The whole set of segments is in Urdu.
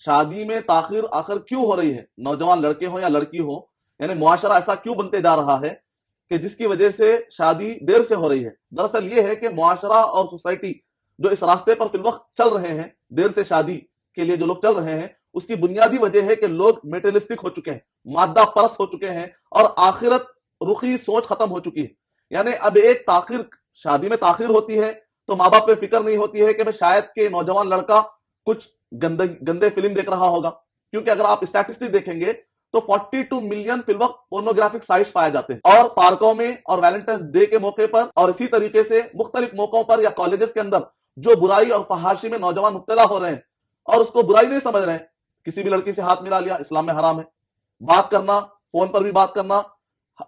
شادی میں تاخیر آخر کیوں ہو رہی ہے، نوجوان لڑکے ہوں یا لڑکی ہو، یعنی معاشرہ ایسا کیوں بنتے جا رہا ہے کہ جس کی وجہ سے شادی دیر سے ہو رہی ہے؟ دراصل یہ ہے کہ معاشرہ اور سوسائٹی جو اس راستے پر فی الوقت چل رہے ہیں، دیر سے شادی کے لیے جو لوگ چل رہے ہیں، اس کی بنیادی وجہ ہے کہ لوگ میٹریلسٹک ہو چکے ہیں، مادہ پرست ہو چکے ہیں، اور آخرت رخی سوچ ختم ہو چکی ہے۔ یعنی اب ایک تاخیر، شادی میں تاخیر ہوتی ہے تو ماں باپ پہ فکر نہیں ہوتی ہے کہ شاید کہ نوجوان لڑکا کچھ گندے فلم دیکھ رہا ہوگا، کیونکہ اگر آپ اسٹیٹسٹک دیکھیں گے تو 42 ملین فی الوقت پورنوگرافک سائٹس پائے جاتے ہیں، اور پارکوں میں اور ویلنٹائنس ڈے کے موقع پر اور اسی طریقے سے مختلف موقعوں پر یا کالجز کے اندر جو برائی اور فحاشی میں نوجوان مبتلا ہو رہے ہیں اور اس کو برائی نہیں سمجھ رہے ہیں، کسی بھی لڑکی سے ہاتھ ملا لیا، اسلام میں حرام ہے، بات کرنا، فون پر بھی بات کرنا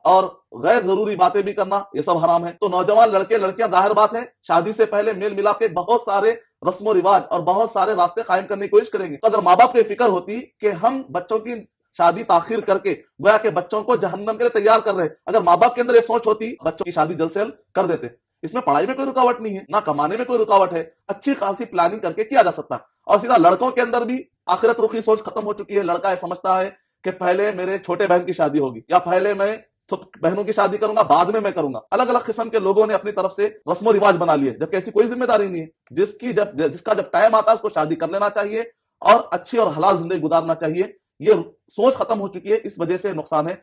اور غیر ضروری باتیں بھی کرنا، یہ سب حرام ہے۔ تو نوجوان لڑکے لڑکیاں ظاہر بات ہے شادی سے پہلے میل ملاپ کے بہت سارے رسم و رواج اور بہت سارے راستے قائم کرنے کی کوشش کریں گے۔ تو اگر ماں باپ کو فکر ہوتی کہ ہم بچوں کی شادی تاخیر کر کے گویا کہ بچوں کو جہنم کے لیے تیار کر رہے ہیں، اگر ماں باپ کے اندر یہ سوچ ہوتی بچوں کی شادی جلد سے جلد کر دیتے۔ اس میں پڑھائی میں کوئی رکاوٹ نہیں ہے، نہ کمانے میں کوئی رکاوٹ ہے، اچھی خاصی پلاننگ کر کے کیا جا سکتا ہے۔ اور سیدھا لڑکوں کے اندر بھی آخرت رخی سوچ ختم ہو چکی ہے، لڑکا یہ سمجھتا ہے کہ پہلے میرے چھوٹے بہن کی شادی ہوگی، یا پہلے میں بہنوں کی شادی کروں گا، بعد میں کروں گا۔ الگ الگ قسم کے لوگوں نے اپنی طرف سے رسم و رواج بنا لیے، جبکہ ایسی کوئی ذمہ داری نہیں ہے۔ جس کا جب ٹائم آتا ہے اس کو شادی کر لینا چاہیے اور اچھی اور حلال زندگی گزارنا چاہیے۔ یہ سوچ ختم ہو چکی ہے، اس وجہ سے نقصان ہے۔